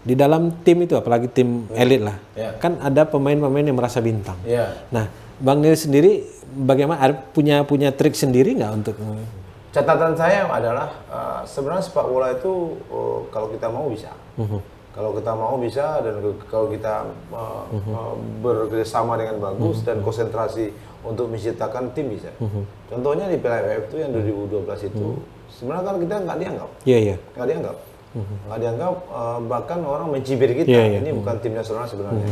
di dalam tim itu, apalagi tim elit lah, kan ada pemain-pemain yang merasa bintang. Nah, Bang Nil sendiri bagaimana, punya trik sendiri nggak untuk? Catatan saya adalah sebenarnya sepak bola itu kalau kita mau bisa. Kalau kita mau bisa, dan kalau kita bekerjasama dengan bagus dan konsentrasi untuk menciptakan tim bisa. Contohnya di Piala AFF itu yang 2012 itu, sebenarnya kan kita nggak dianggap. Nggak dianggap. Nggak dianggap, bahkan orang mencibir kita. Ini bukan tim nasional sebenarnya.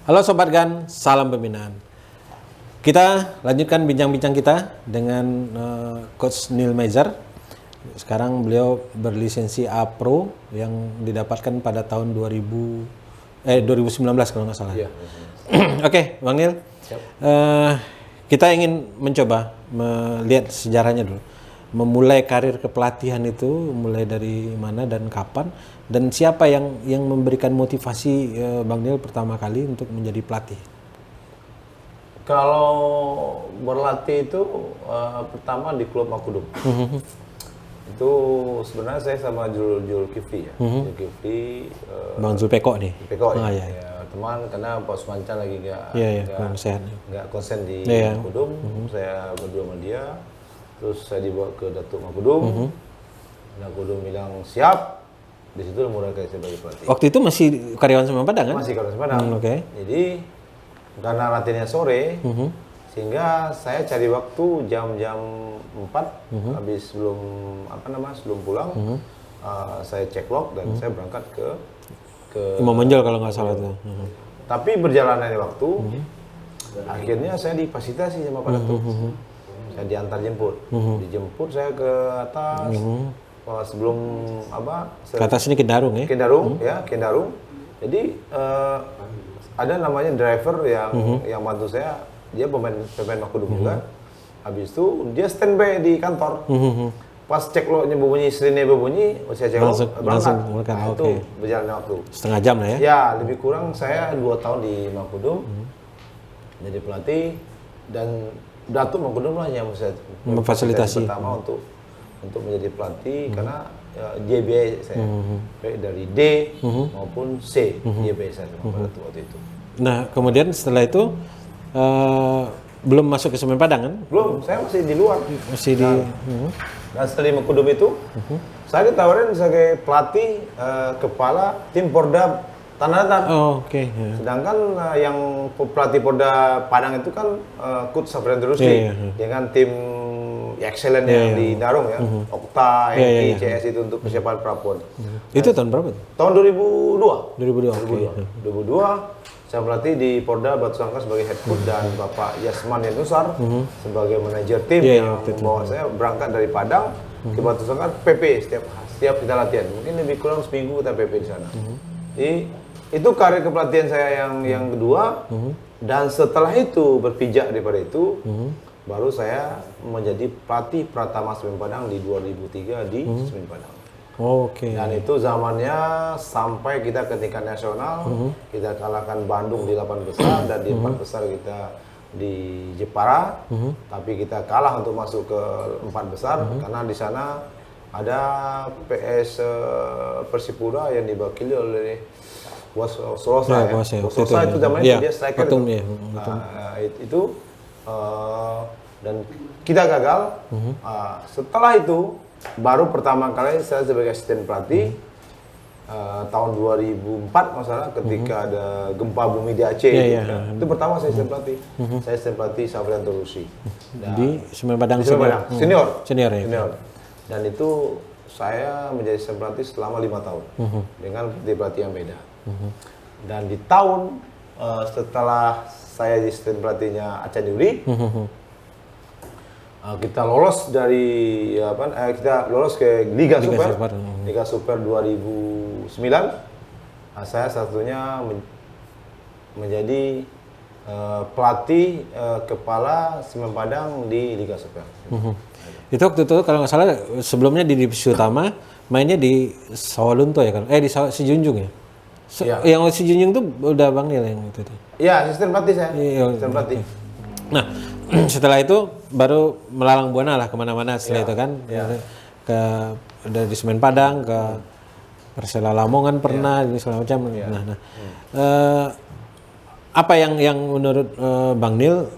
Halo Sobat GAN, salam pembinaan. Kita lanjutkan bincang-bincang kita dengan Coach Nil Meizer. Sekarang beliau berlisensi A Pro yang didapatkan pada tahun 2019 kalau nggak salah. Oke, Bang Nil. Kita ingin mencoba melihat sejarahnya dulu. Memulai karir kepelatihan itu mulai dari mana dan kapan, dan siapa yang memberikan motivasi Bang Nil pertama kali untuk menjadi pelatih? Kalau berlatih itu pertama di klub Makudum. Itu sebenarnya saya sama Jul Kifli ya. Jul Kifli, Bang Zulpeko nih. Peko ya. Teman, karena Pak Sumancan lagi nggak konsen di Makudum. Saya berdua sama dia. Terus saya dibawa ke Datuk Makudum. Makudum bilang siap. Di situ mulai saya sebagai pelatih. Waktu itu masih karyawan Semen Padang kan? Masih karyawan Semen Padang. Jadi karena latihannya sore, sehingga saya cari waktu jam-jam 4 habis sebelum pulang, saya cek log dan saya berangkat ke Imam Bonjol kalau nggak salah itu. Tapi berjalannya waktu, akhirnya saya difasilitasi sama Pak Datuk. Saya diantar jemput, dijemput saya ke atas. Sebelum ke atas ini Kendarung ya? Kendarung. Jadi ada namanya driver yang bantu saya, dia pemain Makudum juga. Habis itu dia standby di kantor. Pas cek lognya berbunyi, sirine berbunyi, saya cek log, berangkat. Nah, itu berjalan waktu. Setengah jam lah ya? Ya, lebih kurang saya 2 tahun di Makudum jadi pelatih, dan Datuk Makudum lah yang memfasilitasi pertama untuk menjadi pelatih, karena JBI saya baik dari D maupun C JBI saya pada waktu itu. Nah, kemudian setelah itu belum masuk ke Semen Padang kan? Belum, saya masih di luar. Masih di. Dan setelah di Makudum itu, saya ditawarin sebagai pelatih kepala tim Porda Tanah Datar. Sedangkan yang pelatih Porda Padang itu kan Coach Safriandri Rusdi dengan tim excellent yang di Darung ya, Okta, Eki, CS itu untuk persiapan Prapon. Itu tahun berapa? Tahun 2002. 2002. Saya melatih di Porda Batu Sangkar sebagai head coach dan Bapak Yasman Yanusar sebagai manajer tim yang membawa saya berangkat dari Padang ke Batu Sangkar PP setiap kita latihan. Mungkin lebih kurang seminggu kita PP di sana. Jadi itu karir kepelatihan saya yang kedua, dan setelah itu berpijak daripada itu, baru saya menjadi pelatih Pratama Semen Padang di 2003 di Semen Padang. Dan itu zamannya sampai kita ke tingkat nasional, kita kalahkan Bandung di 8 besar dan di 4 besar kita di Jepara, tapi kita kalah untuk masuk ke 4 besar karena di sana ada PS Persipura yang diwakili oleh Solosa itu zamannya dia striker itu. Dan kita gagal. Setelah itu baru pertama kali saya sebagai asisten pelatih tahun 2004 masalah ketika ada gempa bumi di Aceh. Itu pertama saya asisten pelatih. Saya asisten pelatih Safriandri Rusdi di Semen Padang. Senior. Ya. Dan itu saya menjadi asisten pelatih selama 5 tahun dengan pelatih yang beda. Dan di tahun setelah saya jadi asisten pelatihnya Acan Yuri, kita lolos dari kita lolos ke Liga Super. Super. Liga Super 2009. Saya satunya menjadi pelatih kepala Semen Padang di Liga Super. Itu waktu itu kalau nggak salah sebelumnya di divisi utama mainnya di Sawalunto ya kan? Di Sijunjung ya? Yang Sijunjung tuh udah Bang Nil yang itu tuh. Iya, asisten pelatih saya. Asisten pelatih. Nah, setelah itu baru melalang buana lah kemana-mana setelah itu kan. Ke dari Semen Padang ke Persela Lamongan pernah ini segala macam. Apa yang menurut Bang Nil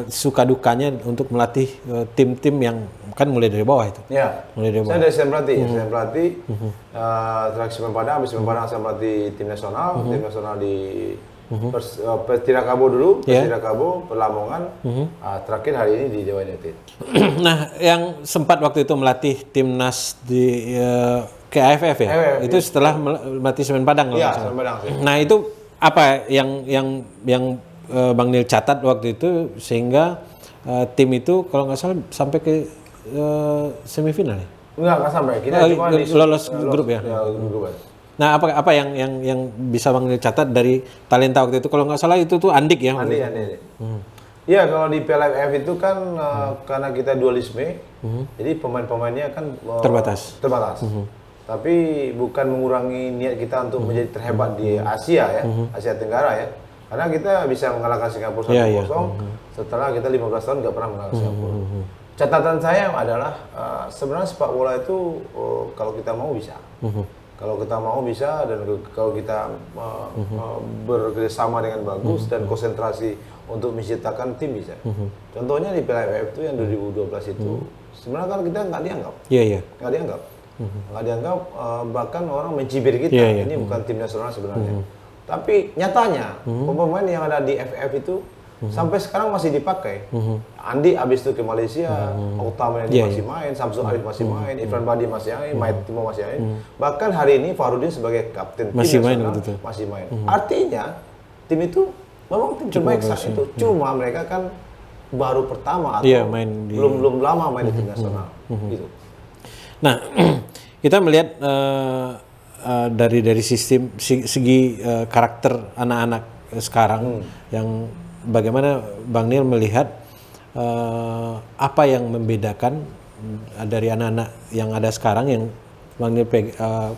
suka dukanya untuk melatih tim-tim yang kan mulai dari bawah itu? Ya, mulai dari bawah. Saya dari asisten pelatih, terakhir Semen Padang, habis Semen Padang saya melatih tim nasional di Pertirakabo dulu, Pertirakabo, Lamongan, terakhir hari ini di Dewa United. Nah, yang sempat waktu itu melatih timnas di ke AFF ya? Itu setelah melatih Semen Padang. Iya, Semen Padang. Nah, itu apa yang Bang Nil catat waktu itu sehingga tim itu kalau nggak salah sampai ke semifinal ya? Nggak sampai. Kita cuma lolos grup ya? Grup. Nah, apa yang bisa Bang Nil catat dari talenta waktu itu? Kalau nggak salah itu tuh Andik ya? Andik. Iya, kalau di PLFF itu kan karena kita dualisme, jadi pemain-pemainnya kan terbatas. Tapi bukan mengurangi niat kita untuk menjadi terhebat di Asia ya, Asia Tenggara ya. Karena kita bisa mengalahkan Singapura 1-0 setelah kita 15 tahun nggak pernah mengalahkan Singapura. Catatan saya adalah sebenarnya sepak bola itu kalau kita mau bisa. Kalau kita mau bisa dan kalau kita bekerjasama dengan bagus dan konsentrasi untuk menciptakan tim bisa. Contohnya di PLFF itu yang 2012 itu sebenarnya kan kita nggak dianggap. Nggak dianggap. Nggak dianggap, bahkan orang mencibir kita. Ini bukan tim nasional sebenarnya. Tapi nyatanya pemain yang ada di FF itu sampai sekarang masih dipakai. Andi abis itu ke Malaysia, Okta masih main, Samsul Arif masih main, Irfan Badi masih main, Mait Timo masih main. Bahkan hari ini Farudin sebagai kapten tim nasional masih main. Artinya tim itu memang tim terbaik saat itu. Cuma mereka kan baru pertama atau belum lama main di tim nasional. Gitu. Nah, kita melihat dari sistem segi karakter anak-anak sekarang yang bagaimana Bang Nil melihat apa yang membedakan dari anak-anak yang ada sekarang yang Bang Nil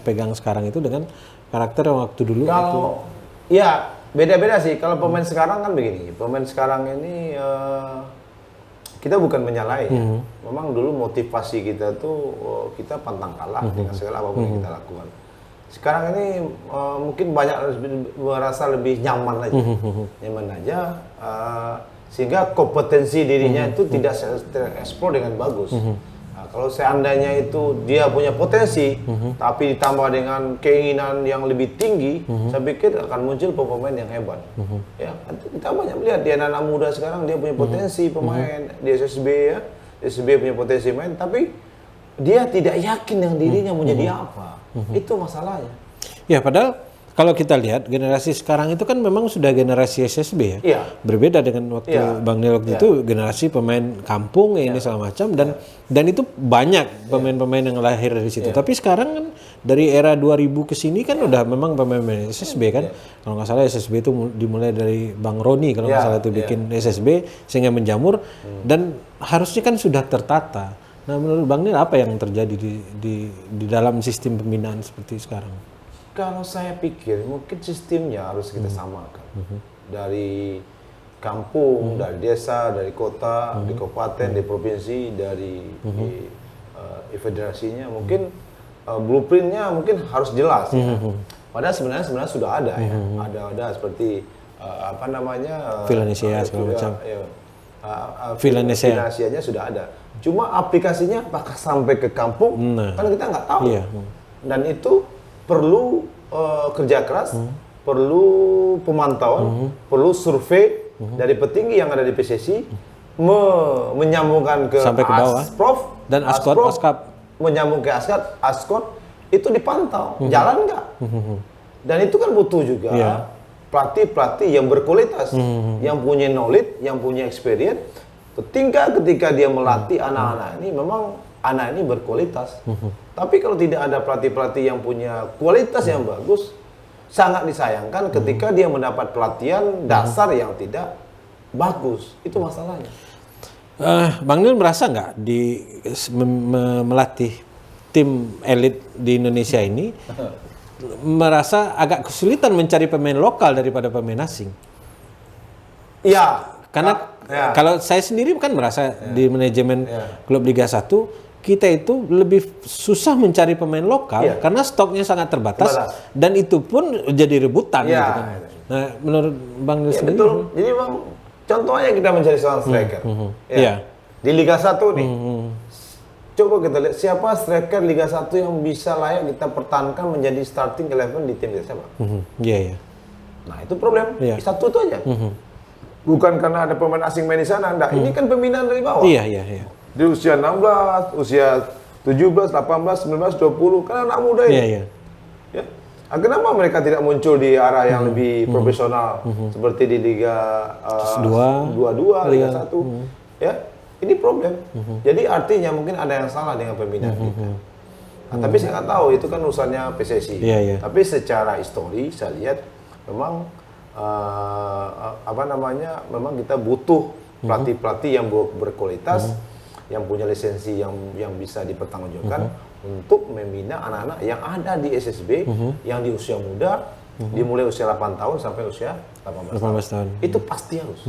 pegang sekarang itu dengan karakter yang waktu dulu? Ya beda-beda sih. Kalau pemain sekarang kan begini, pemain sekarang ini kita bukan menyalahi. Memang dulu motivasi kita tuh kita pantang kalah dengan segala apapun yang kita lakukan. Sekarang ini mungkin banyak merasa lebih nyaman aja, sehingga kompetensi dirinya itu tidak tereksplor dengan bagus. Nah, kalau seandainya itu dia punya potensi, tapi ditambah dengan keinginan yang lebih tinggi, saya pikir akan muncul pemain yang hebat. Ya, kita banyak melihat di anak-anak muda sekarang dia punya potensi pemain di SSB ya, SSB punya potensi main, tapi dia tidak yakin dengan dirinya mau jadi apa. Itu masalahnya. Ya, padahal kalau kita lihat generasi sekarang itu kan memang sudah generasi SSB ya. Berbeda dengan waktu Bang Nil waktu itu generasi pemain kampung ini segala macam dan itu banyak pemain-pemain yang lahir dari situ. Tapi sekarang kan dari era 2000 ke sini kan udah memang pemain-pemain SSB kan. Kalau nggak salah SSB itu dimulai dari Bang Roni kalau nggak salah itu bikin SSB sehingga menjamur dan harusnya kan sudah tertata. Nah, menurut Bang Nil apa yang terjadi di dalam sistem pembinaan seperti sekarang? Kalau saya pikir mungkin sistemnya harus kita samakan. Dari kampung, dari desa, dari kota, di kabupaten, di provinsi, dari federasinya mungkin blueprintnya mungkin harus jelas. Padahal sebenarnya sudah ada ya. Ada seperti apa namanya? Vilanesia segala macam. Vilanesianya sudah ada. Cuma aplikasinya apakah sampai ke kampung? Kan kita nggak tahu. Dan itu perlu kerja keras, perlu pemantauan, perlu survei dari petinggi yang ada di PSSI, menyambungkan ke sampai ke bawah. Asprof dan Askap, menyambung ke Askot, itu dipantau, jalan nggak? Dan itu kan butuh juga pelatih-pelatih yang berkualitas, yang punya knowledge, yang punya experience, Ketika dia melatih anak-anak ini, memang anak ini berkualitas. Tapi kalau tidak ada pelatih-pelatih yang punya kualitas yang bagus, sangat disayangkan ketika dia mendapat pelatihan dasar yang tidak bagus. Itu masalahnya. Bang Nil merasa nggak melatih tim elit di Indonesia ini merasa agak kesulitan mencari pemain lokal daripada pemain asing? Iya. Karena kalau saya sendiri kan merasa di manajemen klub Liga 1 kita itu lebih susah mencari pemain lokal karena stoknya sangat terbatas dan itu pun jadi rebutan gitu kan. Nah, menurut Bang Nil sendiri? Betul. Jadi Bang, contohnya kita mencari seorang striker. Di Liga 1 nih. Coba kita lihat siapa striker Liga 1 yang bisa layak kita pertahankan menjadi starting 11 di tim kita siapa? Nah, itu problem. Satu itu aja. Bukan karena ada pemain asing main di sana, enggak. Ini kan pembinaan dari bawah. Di usia 16, usia 17, 18, 19, 20, kan anak muda ini. Ya. Kenapa mereka tidak muncul di arah yang lebih profesional seperti di Liga 22, Liga 1? Ya, ini problem. Jadi artinya mungkin ada yang salah dengan pembinaan kita. Nah, tapi saya nggak tahu itu kan urusannya PSSI. Tapi secara histori saya lihat memang memang kita butuh pelatih-pelatih yang berkualitas, yang punya lisensi yang bisa dipertanggungjawabkan untuk membina anak-anak yang ada di SSB yang di usia muda, dimulai usia 8 tahun sampai usia 18 tahun. Itu pasti harus.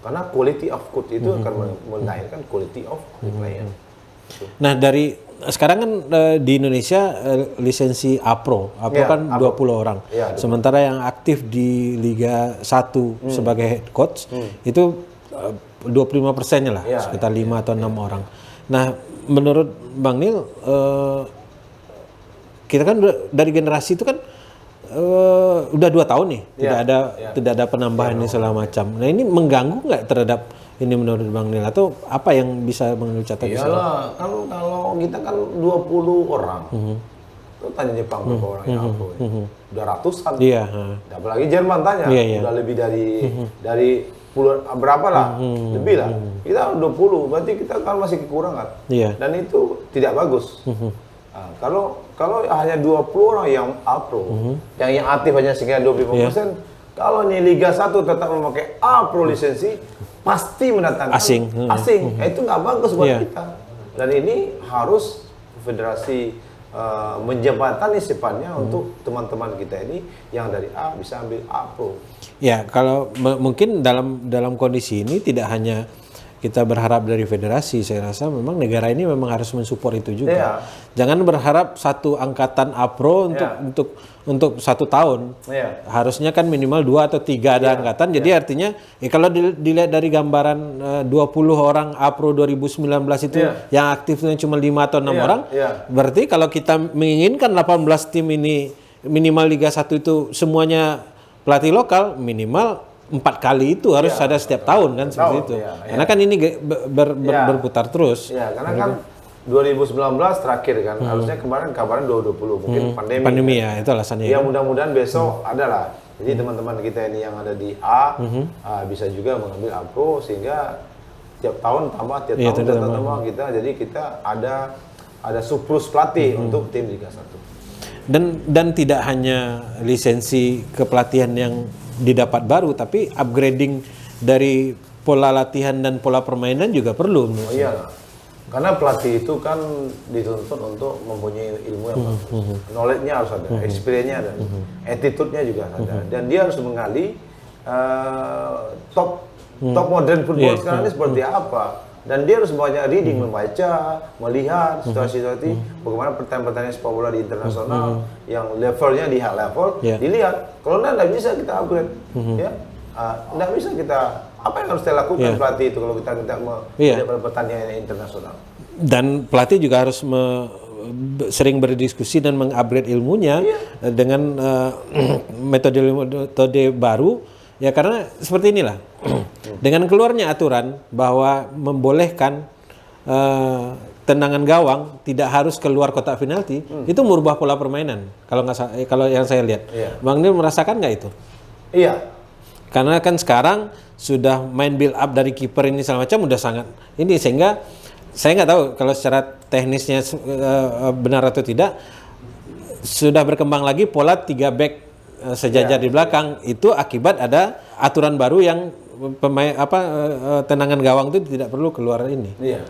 Karena quality of coach itu akan melahirkan quality of player. Nah, dari sekarang kan di Indonesia lisensi APRO kan 20 orang. Sementara yang aktif di Liga 1 sebagai head coach itu 25%-nya lah, sekitar 5 atau 6 orang. Nah, menurut Bang Nil, kita kan dari generasi itu kan udah 2 tahun nih, tidak ada penambahan ini segala macam. Nah, ini mengganggu nggak terhadap ini menurut Bang Nil, atau apa yang bisa Bang Nil catat? Iyalah, kalau kita kan 20 orang. Tuh tanya Jepang berapa orang yang APRO. Udah ratusan. Apalagi Jerman tanya, udah lebih dari puluhan, berapa lah, lebih lah. Kita 20, berarti kita kan masih kekurangan. Dan itu tidak bagus. Nah, kalau hanya 20 orang yang APRO, yang aktif hanya sekitar 25%, kalau ini Liga 1 tetap memakai APRO lisensi, pasti mendatangkan asing. Itu nggak bagus buat kita. Dan ini harus federasi menjembatani sifatnya untuk teman-teman kita ini yang dari A bisa ambil APRO. Ya, kalau mungkin dalam kondisi ini tidak hanya kita berharap dari federasi, saya rasa memang negara ini memang harus mensupport itu juga. Jangan berharap satu angkatan APRO untuk 1 tahun. Harusnya kan minimal 2 atau 3 ada angkatan. Jadi artinya kalau dilihat dari gambaran 20 orang APRO 2019 itu yang aktifnya cuma 5 atau 6 orang, berarti kalau kita menginginkan 18 tim ini minimal Liga 1 itu semuanya pelatih lokal, minimal 4 kali itu harus ada setiap tahun kan, seperti itu. Karena kan ini berputar terus. Karena kan 2019 terakhir kan, harusnya kemarin kabarnya 2020, mungkin pandemi itu alasannya. Ya mudah-mudahan besok ada lah. Jadi teman-teman kita ini yang ada di A bisa juga mengambil APRO, sehingga tiap tahun tambah, tiap tahun tambah kita. Jadi kita ada surplus pelatih untuk tim Liga 1. Dan tidak hanya lisensi kepelatihan yang didapat baru, tapi upgrading dari pola latihan dan pola permainan juga perlu. Karena pelatih itu kan dituntut untuk mempunyai ilmu yang bagus. Knowledge-nya harus ada, experience-nya ada, attitude-nya juga ada. Dan dia harus mengali top modern football sekarang ini seperti apa. Dan dia harus banyak reading, membaca, melihat situasi-situasi bagaimana pertandingan sepak bola di internasional yang levelnya di high level, dilihat. Kalau tidak bisa kita upgrade, tidak bisa kita. Apa yang harus kita lakukan pelatih itu kalau kita melihat pertandingan internasional? Dan pelatih juga harus sering berdiskusi dan mengupgrade ilmunya dengan metode baru. Ya, karena seperti inilah. Dengan keluarnya aturan bahwa membolehkan tendangan gawang tidak harus keluar kotak penalti, itu merubah pola permainan. Kalau yang saya lihat, Bang Nil merasakan nggak itu? Iya. Karena kan sekarang sudah main build up dari kiper ini segala macam udah sangat ini, sehingga saya nggak tahu kalau secara teknisnya benar atau tidak, sudah berkembang lagi pola 3 back sejajar di belakang. Itu akibat ada aturan baru yang pemain tendangan gawang itu tidak perlu keluar ini. Iya.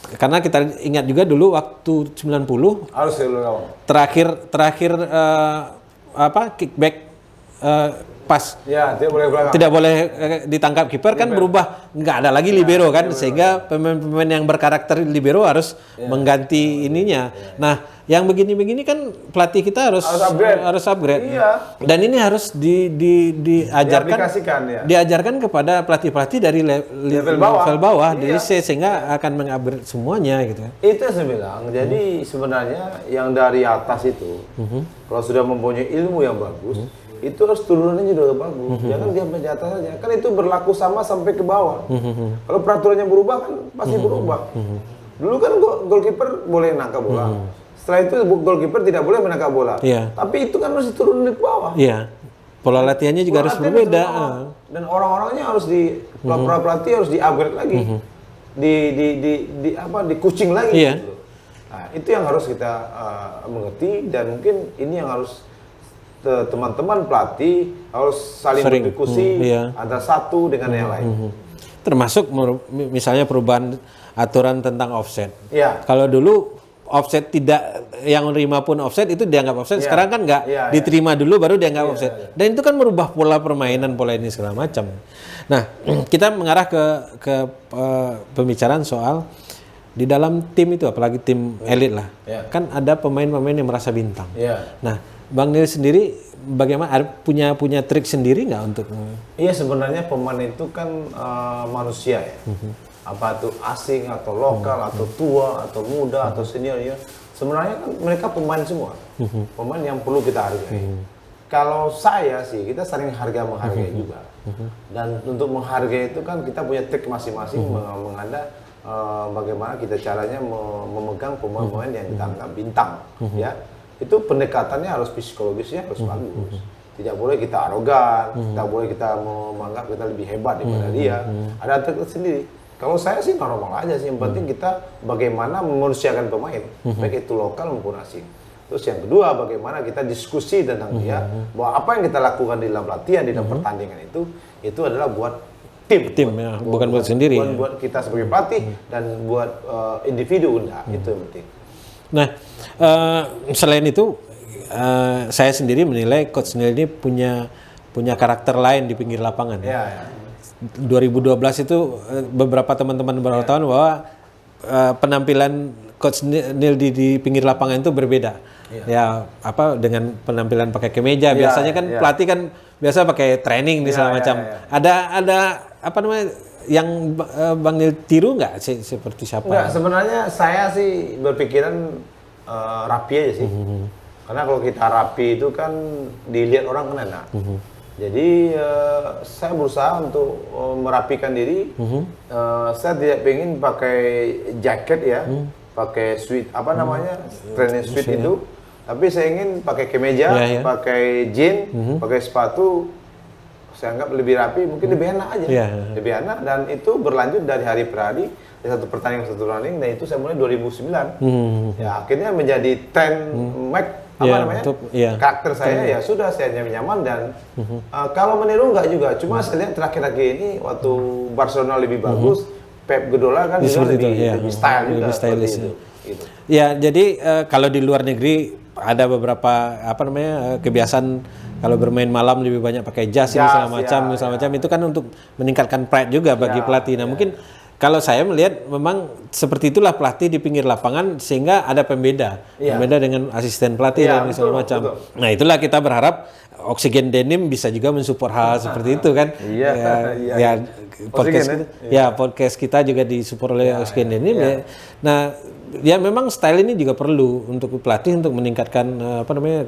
Karena kita ingat juga dulu waktu 90 Harus keluar gawang. terakhir kickback pas Ya, tidak boleh belakang. tidak boleh ditangkap kiper kan berubah, nggak ada lagi libero kan, sehingga pemain-pemain yang berkarakter libero harus mengganti ininya. Nah, yang begini-begini kan pelatih kita harus upgrade. Iya. Dan ini harus diajarkan, Diaplikasikan, ya. diajarkan kepada pelatih-pelatih dari level bawah dari C, sehingga akan mengupgrade semuanya gitu. Itu yang saya bilang. Jadi sebenarnya yang dari atas itu, kalau sudah mempunyai ilmu yang bagus, itu harus turunannya juga bagus. Jangan diam di atas saja. Kan itu berlaku sama sampai ke bawah. Kalau peraturannya berubah kan pasti berubah. Dulu kan goalkeeper boleh nangkap bola. Setelah itu goalkeeper tidak boleh menangkap bola. Iya. Tapi itu kan harus turun di bawah. Iya. Pola latihannya juga harus berbeda. Dan orang-orangnya harus pelatih harus di-upgrade lagi. Di kucing lagi. Iya. Gitu. Nah, itu yang harus kita mengerti, dan mungkin ini yang harus teman-teman pelatih harus saling berdiskusi antara satu dengan yang lain. Termasuk misalnya perubahan aturan tentang offset. Iya. Kalau dulu offset tidak, yang menerima pun offset itu dianggap offset. Sekarang kan nggak, diterima dulu baru dianggap offset. Dan itu kan merubah pola permainan, pola ini segala macam. Nah, kita mengarah ke pembicaraan soal di dalam tim itu, apalagi tim elit lah, kan ada pemain-pemain yang merasa bintang. Nah, Bang Nil sendiri bagaimana, punya trik sendiri nggak untuk? Iya, sebenarnya pemain itu kan manusia ya. Apa itu asing atau lokal atau tua atau muda atau senior ya. Sebenarnya kan mereka pemain semua. Pemain yang perlu kita hargai. Kalau saya sih, kita saling menghargai juga. Dan untuk menghargai itu kan kita punya trik masing-masing mengada bagaimana kita caranya memegang pemain-pemain yang kita anggap bintang, ya. Itu pendekatannya harus psikologisnya harus bagus. Tidak boleh kita arogan, tidak boleh kita menganggap kita lebih hebat daripada dia. Ada trik sendiri. Kalau saya sih normal aja sih, yang penting kita bagaimana memanusiakan pemain, baik itu lokal maupun asing. Terus yang kedua, bagaimana kita diskusi tentang dia, bahwa apa yang kita lakukan di dalam latihan, di dalam pertandingan itu adalah buat tim ya, bukan buat sendiri. Buat kita sebagai pelatih dan buat individu, itu yang penting. Nah, selain itu, saya sendiri menilai Coach Neil ini punya karakter lain di pinggir lapangan. Ya. 2012 itu beberapa teman-teman berwartawan bahwa penampilan Coach Neil di pinggir lapangan itu berbeda. Ya, dengan penampilan pakai kemeja. Biasanya kan pelatih kan biasa pakai training di segala macam. Ada apa namanya yang Bang Nil tiru nggak sih, seperti siapa? Enggak, sebenarnya saya sih berpikiran rapi aja sih. Karena kalau kita rapi itu kan dilihat orang kan enak. Jadi saya berusaha untuk merapikan diri. Saya tidak pengen pakai jaket ya, pakai suit training suit itu. Tapi saya ingin pakai kemeja, pakai jeans, pakai sepatu. Saya anggap lebih rapi, mungkin lebih enak aja. Lebih enak, dan itu berlanjut dari hari per hari, dari satu pertandingan satu running, dan itu saya mulai 2009. Ya, akhirnya menjadi tren karakter saya, ya sudah saya nyaman dan kalau meniru enggak juga, cuma saya lihat terakhir-terakhir ini waktu Barcelona lebih bagus, Pep Guardiola kan juga lebih style juga. Lebih stylish. Gitu. Ya, jadi kalau di luar negeri ada beberapa kebiasaan. Kalau bermain malam lebih banyak pakai jas segala macam itu kan untuk meningkatkan pride juga bagi pelatih. Nah, mungkin kalau saya melihat memang seperti itulah pelatih di pinggir lapangan, sehingga ada pembeda dengan asisten pelatih dan segala macam. Betul. Nah, itulah kita berharap Oksigen Denim bisa juga mensupport hal seperti itu kan. Podcast kita juga disupport oleh Oksigen Denim. Nah, ya memang style ini juga perlu untuk pelatih untuk meningkatkan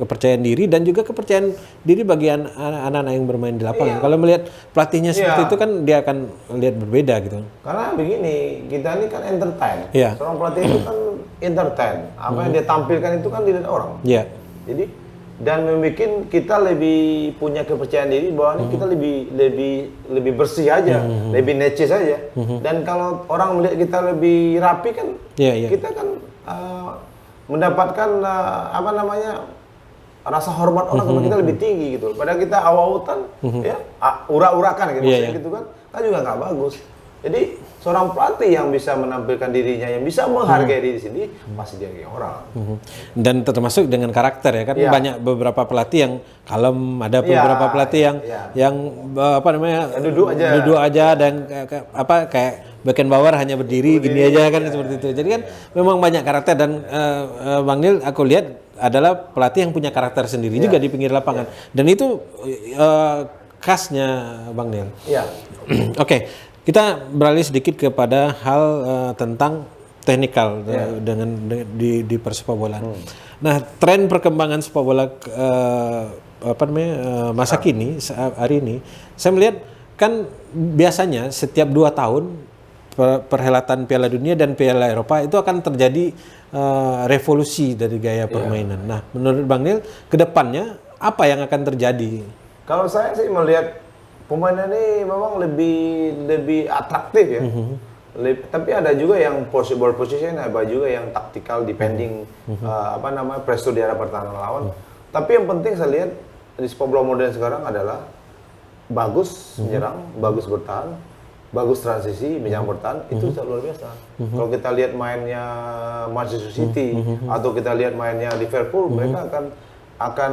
kepercayaan diri dan juga kepercayaan diri bagi anak-anak yang bermain di lapangan. Kalau melihat pelatihnya seperti itu kan dia akan lihat berbeda gitu. Karena begini, kita ini kan entertain. Seorang pelatih itu kan entertain. Apa yang dia tampilkan itu kan dilihat orang. Jadi dan membuat kita lebih punya kepercayaan diri bahwa ini kita lebih bersih aja, lebih necis aja. Dan kalau orang melihat kita lebih rapi kan, kita kan mendapatkan apa namanya, rasa hormat orang sama kita lebih tinggi gitu. Padahal kita awal-awal ya urak-urakan gitu, gitu kan juga nggak bagus. Jadi seorang pelatih yang bisa menampilkan dirinya, yang bisa menghargai diri sendiri, pasti dia kayak orang. Dan termasuk dengan karakter ya kan, banyak beberapa pelatih yang kalem, ada beberapa pelatih yang apa namanya, duduk aja dan apa kayak bagian bawah hanya berdiri gini aja kan, seperti itu. Jadi kan memang banyak karakter, dan Bang Nil aku lihat adalah pelatih yang punya karakter sendiri juga di pinggir lapangan, dan itu khasnya Bang Nil. Oke. Kita beralih sedikit kepada hal tentang teknikal di persepak bolaan. Nah, tren perkembangan sepak bola apa namanya masa kini, hari ini, saya melihat kan biasanya setiap 2 tahun perhelatan Piala Dunia dan Piala Eropa itu akan terjadi revolusi dari gaya permainan. Nah, menurut Bang Nil, kedepannya apa yang akan terjadi? Kalau saya sih melihat pemain ini memang lebih atraktif ya. Tapi ada juga yang ball position, ada juga yang taktikal depending apa namanya pressure di arah pertahanan lawan. Tapi yang penting saya lihat di sepak bola modern sekarang adalah bagus menyerang, bagus bertahan, bagus transisi, menyerang bertahan, itu sudah luar biasa. Kalau kita lihat mainnya Manchester City atau kita lihat mainnya Liverpool, mereka akan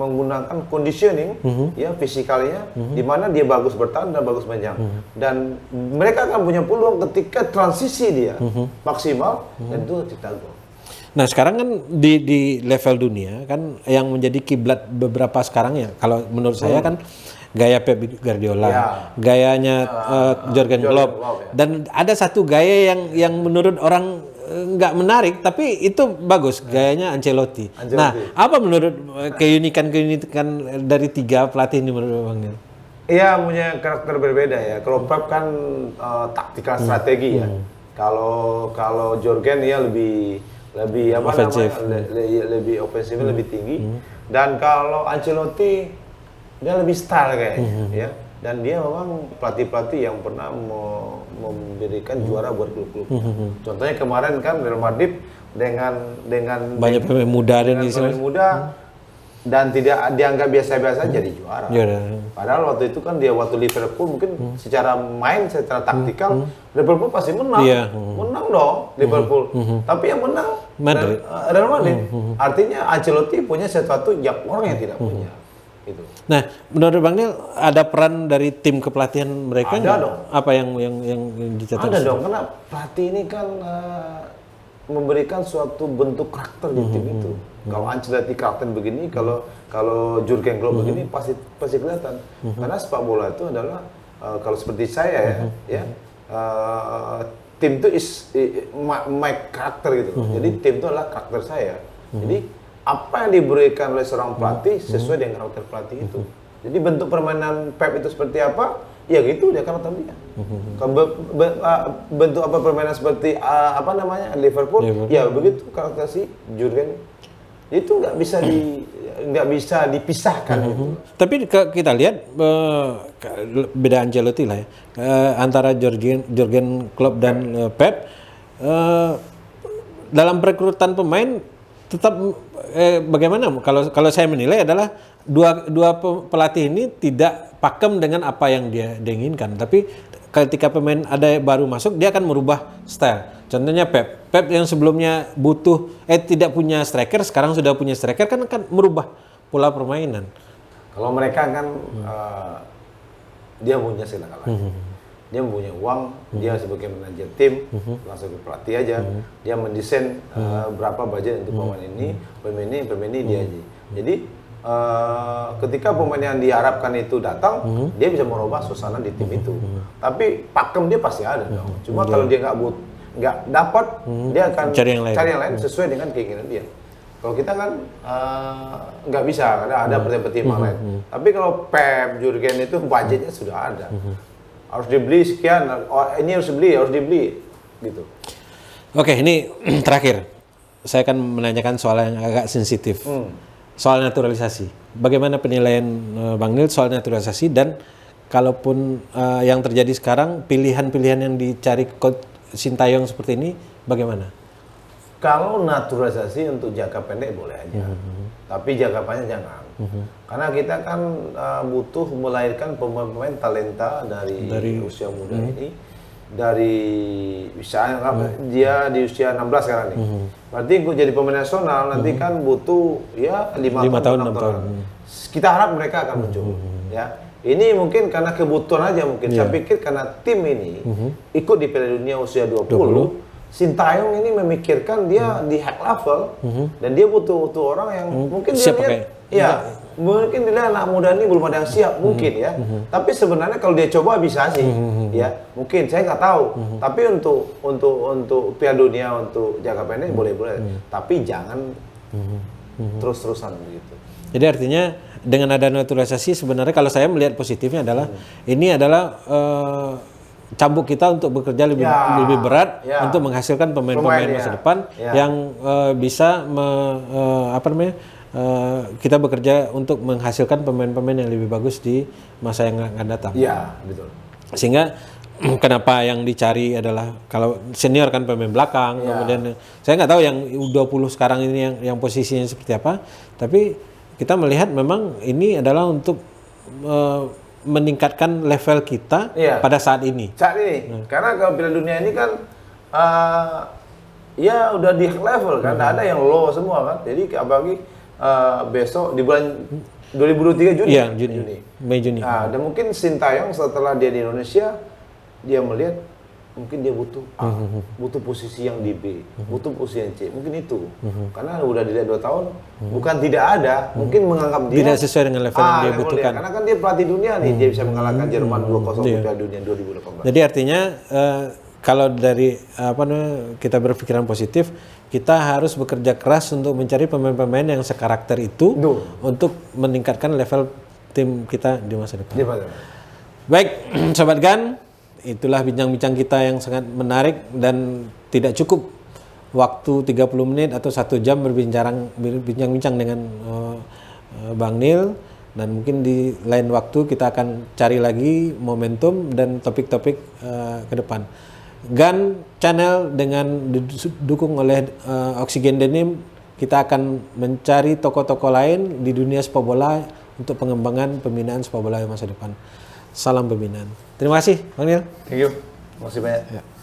menggunakan conditioning ya fisikalnya, di mana dia bagus bertahan dan bagus menyerang, dan mereka akan punya peluang ketika transisi dia maksimal, dan itu cetak gol. Nah, sekarang kan di level dunia kan yang menjadi kiblat beberapa sekarang ya, kalau menurut saya kan gaya Pep Guardiola, gayanya Jurgen Klopp, dan ada satu gaya yang menurut orang nggak menarik, tapi itu bagus, gayanya Ancelotti. Nah, apa menurut keunikan dari 3 pelatih ini menurut Bang Nil? Iya, punya karakter berbeda ya. Kalau Pep kan taktikal strategi ya. Kalau Jurgen ya lebih apa offensive. namanya, lebih ofensifnya lebih tinggi. Dan kalau Ancelotti dia lebih style kayaknya ya. Dan dia memang pelatih-pelatih yang pernah memberikan juara buat klub-klub. Contohnya kemarin kan Real Madrid dengan banyak pemain muda dan tidak dianggap biasa-biasa jadi juara. Padahal waktu itu kan dia waktu Liverpool mungkin secara taktikal Liverpool pasti menang. Menang dong Liverpool. Tapi yang menang Real Madrid. Artinya Ancelotti punya sesuatu yang orang yang tidak punya. Gitu. Nah, menurut Bang Nil ada peran dari tim kepelatihan mereka nggak? Dong. Apa yang dicatat? Ada dong, karena pelatih ini kan memberikan suatu bentuk karakter di tim itu. Kalau Ancelotti karakter begini, kalau Jurgen Klopp begini pasti kelihatan. Karena sepak bola itu adalah kalau seperti saya tim itu my karakter gitu. Jadi tim itu adalah karakter saya. Jadi apa yang diberikan oleh seorang pelatih sesuai dengan karakter pelatih itu. Jadi bentuk permainan Pep itu seperti apa, ya gitu dia karakter dia. Bentuk apa permainan seperti apa namanya Liverpool, ya begitu karakter si Jurgen. Itu nggak bisa dipisahkan. Gitu. Tapi kita lihat beda Ancelotti lah ya, antara Jurgen Klopp dan Pep dalam perekrutan pemain tetap bagaimana? Kalau saya menilai adalah dua pelatih ini tidak pakem dengan apa yang dia inginkan. Tapi ketika pemain ada baru masuk, dia akan merubah style. Contohnya Pep yang sebelumnya tidak punya striker, sekarang sudah punya striker, kan akan merubah pola permainan. Kalau mereka kan dia punya segala-galanya. Dia punya uang, dia sebagai manajer tim, langsung ke pelatih aja. Dia mendesain berapa budget untuk pemain ini dia aja. Jadi ketika pemain yang diharapkan itu datang, dia bisa merubah suasana di tim itu. Tapi pakem dia pasti ada dong. Cuma kalau dia nggak dapat, dia akan cari yang lain sesuai dengan keinginan dia. Kalau kita kan nggak bisa, ada pertimbangan lain. Tapi kalau Pep, Jurgen itu budgetnya sudah ada. Harus dibeli sekian, ini harus dibeli, gitu. Oke, ini terakhir. Saya akan menanyakan soal yang agak sensitif. soal naturalisasi. Bagaimana penilaian Bang Nil soal naturalisasi, dan kalaupun yang terjadi sekarang pilihan-pilihan yang dicari Coach Sintayong seperti ini bagaimana? Kalau naturalisasi untuk jangka pendek boleh aja, tapi jangka panjang jangan. Karena kita kan butuh melahirkan pemain-pemain talenta dari usia muda ini. Dari misalnya dia di usia 16 sekarang nih. Berarti untuk jadi pemain nasional nanti kan butuh ya 5 tahun, 6 tahun. Kita harap mereka akan muncul. Ya. Ini mungkin karena kebutuhan aja mungkin. Saya pikir karena tim ini ikut di Piala Dunia usia 20. Sintayong ini memikirkan dia di high level dan dia butuh orang yang mungkin dia lihat, mungkin dia lihat anak muda ini belum ada yang siap mungkin ya. Tapi sebenarnya kalau dia coba bisa sih, ya mungkin saya nggak tahu. Tapi untuk Piala Dunia untuk jangka pendek boleh. Tapi jangan terus-terusan begitu. Jadi artinya dengan ada naturalisasi sebenarnya kalau saya melihat positifnya adalah ini adalah cambuk kita untuk bekerja lebih berat untuk menghasilkan pemain-pemain masa depan yang bisa kita bekerja untuk menghasilkan pemain-pemain yang lebih bagus di masa yang akan datang. Iya, betul. Sehingga kenapa yang dicari adalah kalau senior kan pemain belakang, kemudian saya nggak tahu yang U20 sekarang ini yang posisinya seperti apa, tapi kita melihat memang ini adalah untuk meningkatkan level kita pada saat ini. Saat ini, karena kalau Piala Dunia ini kan ya udah di level kan, ada yang low semua kan. Jadi apalagi besok di bulan 2023 Juni. Iya, Mei Juni. Nah, dan mungkin Sintayong setelah dia di Indonesia, dia melihat mungkin dia butuh butuh posisi yang di B, butuh posisi yang C, mungkin itu. Karena udah dilihat 2 tahun, bukan tidak ada, mungkin menganggap dia tidak sesuai dengan level yang dia butuhkan. Karena kan dia pelatih dunia nih, dia bisa mengalahkan Jerman 2-0 di Piala Dunia 2018. Jadi artinya kalau dari kita berpikiran positif, kita harus bekerja keras untuk mencari pemain-pemain yang sekarakter itu untuk meningkatkan level tim kita di masa depan. Baik, Sobat GAN, itulah bincang-bincang kita yang sangat menarik dan tidak cukup waktu 30 menit atau 1 jam berbincang-bincang dengan Bang Nil, dan mungkin di lain waktu kita akan cari lagi momentum dan topik-topik ke depan. GAN Channel dengan didukung oleh Oksigen Denim, kita akan mencari tokoh-tokoh lain di dunia sepak bola untuk pengembangan pembinaan sepak bola masa depan. Salam pembinaan. Terima kasih, Bang Nil. Thank you. Terima kasih banyak.